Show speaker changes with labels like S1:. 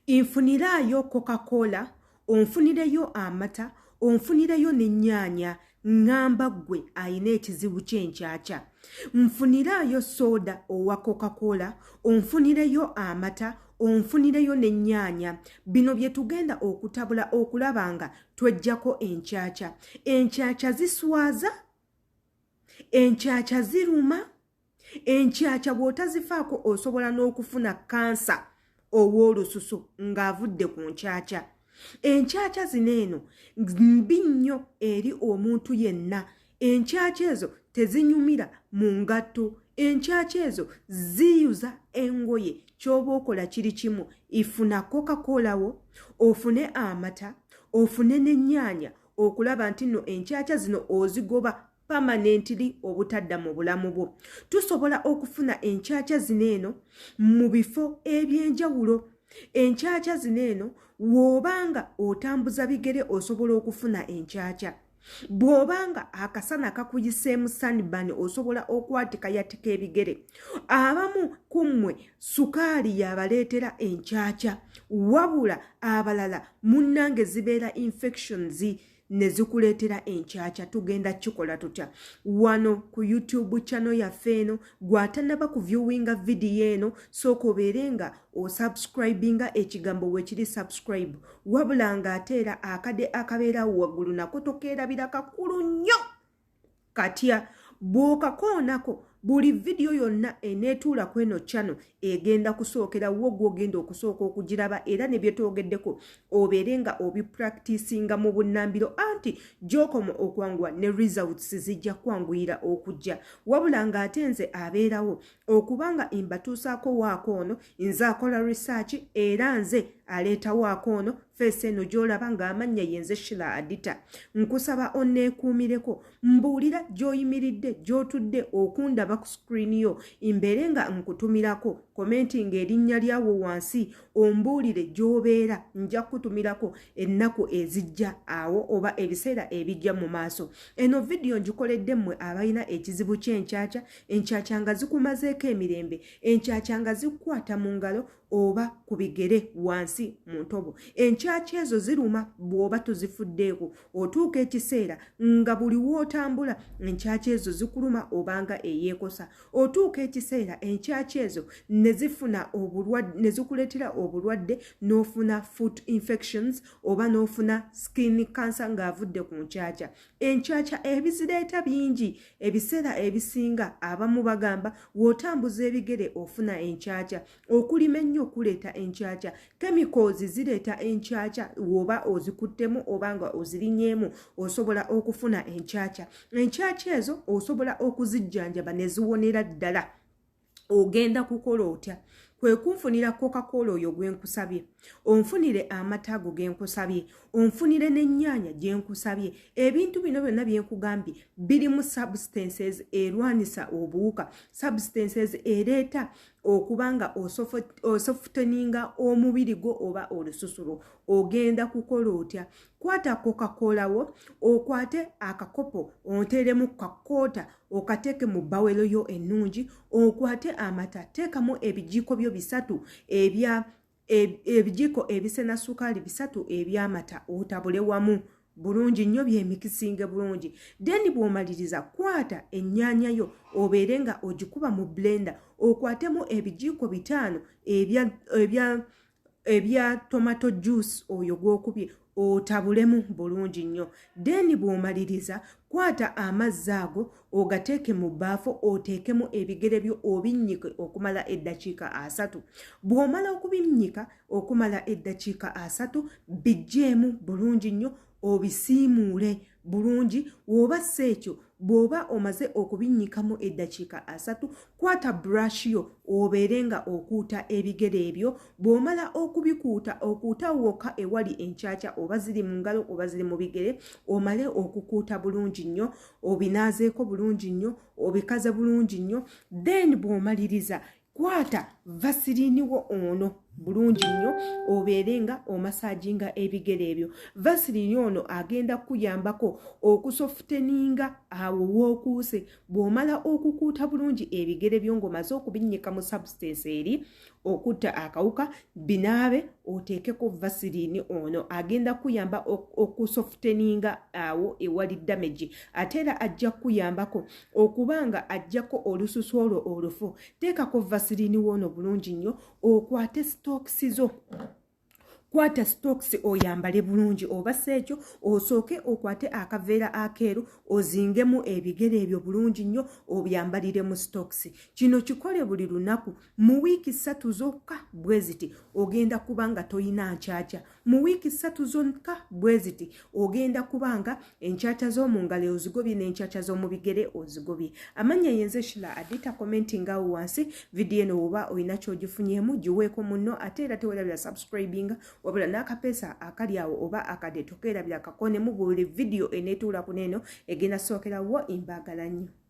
S1: Infunirayo Coca-Cola, onfunireyo amata, onfunireyo n'ennyaanya, ngamba gwe ayina ekizibu ky'enkyakya. Nfunirayo soda owa Coca-Cola, onfunireyo amata, onfunireyo n'ennyaanya. Bino bye tugenda okutabula okulaba nga twejjako enkyakya. Enkyakya ziswaza, enkyakya ziruma, enkyakya bw'otazifaako osobola n'okufuna kansa ow'olususu ng'avudde ku nkyakya. Enkyakya zino eno mbi nnyo eri omuntu yenna. Enkyakya ezo tezinyumira mu ngatto. Enkyakya ezo ziyuza engoye. Ky'oba okola kiri kimu, ifuna Coca-Cola wo, ofune amata, ofune n'ennyaanya okulaba nti nno enkyakya zino ozigoba permanently obutadda mu bulamu bwo. Tusobola okufuna enkyakya zino eno mu bifo eby'enjawulo. Enkyakya zino eno w'obanga otambuza bigere osobola okufuna enkyakya. Bw'obanga akasana kakuyiseemu sunburn osobola okwatika ebigere. Abamu ku mmwe sukaali yabaleetera enkyakya, wabula abalala munnange zibeera infections ne zikuleetera enkyakya. Tugenda kikola tutya? Wano ku YouTube channel yaffe eno, gw'atannaba ku viewinga video eno, sooka obeere nga osubscribinga ekigambo wekiri subscribe, wabula ng'ateera akade akabeerawo waggulu nako tokeerabira kakulu nnyo. Katya bw'okakoonako buli video yonna eneetuula ku eno channel egenda kusookera wo gw'ogenda okusooka okugiraba, era ne bye twogeddeko obeere nga obipracticinga mu bunnambiro, anti gy'okoma okwanguwa ne results zijja kwanguyira okujja. Wabula ng'ate nze abeerawo okubanga mbatuusaako waako ono, nze akola research era nze aleeta waako ono. Feesi eno gy'olaba ng'amannya yenze Shila Adita. Nkusaba onneekuumireko, mbuulira gy'oyimiridde, gy'otudde okundaba ku screen yo, mbeere nga nkutumirako komenti ng'erinnya lyawo wansi, ombuulire gy'obeera, nja kutumirako ennaku ezijja awo oba ebiseera ebijja mu maaso. Eno video ngikoledde mmwe abalina ekizibu ky'enkyakya, enkyakya nga zikumazeeko emirembe, enkyakya nga zikukwata mu ngalo oba ku bigere wansi mu ntobo. Enkyakya ezo ziruma bw'oba tuzifuddeeko, otuuka ekiseera nga buli w'otambula enkyakya ezo zikuluma obanga eyeekosa. Otuuka ekiseera enkyakya ezo ne zikuleetera obulwadde, n'ofuna foot infections oba n'ofuna skin cancer ng'avudde ku nkyakya. Enkyakya ebizireeta bingi, ebiseera ebisinga abamu bagamba w'otambuza ebigere ofuna enkyakya. Okulima ennyo okuleeta enkyakya. Chemicals zireeta enkyakya, woba ozikuttemu obanga ozirinyeemu osobola okufuna enkyakya. Enkyakya ezo osobola okuzijjanjaba ne ziwonera ddala. Ogenda kukola otya? Kwe kunfunira Coca-Cola oyo gwe nkusabye, onfunire amata ago ge nkusabye, onfunire n'ennyaanya gye nkusabye. Ebintu bino byonna bye nkugambye birimu substances erwanisa obuwuka, substances ereeta okubanga osofteninga omubiri gwo oba olususulo. Ogenda kukola otya? Kwata Coca-Cola wo, okwate akakopo onteeremu kakoota, okateeke mu bawelo yo ennungi, okwate amata, teekamu ebijiiko byo 3 ebijiiko ebisena sukaali 3 eby'amata, otabule wamu bulungi nnyo byemikisinge bulungi. Then bw'omaliriza kwata ennyaanya yo obeere nga ogikuba mu blender, okwatemu ebijiiko 5 ebya tomato juice oyo gw'okubye, otabulemu bulungi nnyo. Then bw'omaliriza kwata amazzi ago ogateeke mu bbaafu, oteekemu ebigere byo obinnyike okumala eddakiika 3. Bw'omala okubinnyika okumala eddakiika 3 bijjeemu bulungi nnyo, obisiimuule bulungi. W'oba seekyo bw'oba omaze okubinnyikamu eddakiika 3, kwata brush yo obeere nga okuuta ebigere ebyo. Bw'omala okubikuuta, okuuta wokka ewali enkyakya, oba ziri mu ngalo oba ziri mu bigere, omale okukuuta bulungi nnyo, obinaazeeko bulungi nnyo, obikaze bulungi nnyo. Then bw'omaliriza kwata vaseline wo ono bulungi nnyo obeerenga omasajinga ebigere ebyo. Vaseline ono agenda kuyambako okusofteninga awo wookuuse. Bw'omala okukuuta bulungi ebigere byo ng'omaze okubinnyika mu substance eri okutta akawuka, binaabe oteekeko Vaseline ono agenda kuyamba okusofteninga awo ewali damage. Ate era ajja kuyambako okubanga ajjako olususu olwo olufu. Teekako Vaseline wono bulungi nnyo okwate stokes zo. Kwata stokes oyambale bulungi oba seekyo osooke okwate akaveera akeeru ozingemu ebigere ebyo bulungi nnyo obyambalire mu stokes. Kino kikole buli lunaku mu wiiki 3 zokka bweziti ogenda kubanga toyina nkyakya. Mu wiiki 3 zokka bweziti ogenda kubanga enkyakya z'omungalo ozigobye n'enkyakya z'omu bigere ozigobye. Amanya yenze Shila Adita, commenting awo wansi video eno oba oyina ky'ogifunyeemu giweeko munno, ate era tewerabira subscribinga wabula n'akapeesa akali awo oba akade tokeerabira kakonemu buli video eneetuula ku neeno egenda sookerawo. Imbaagala nnyo.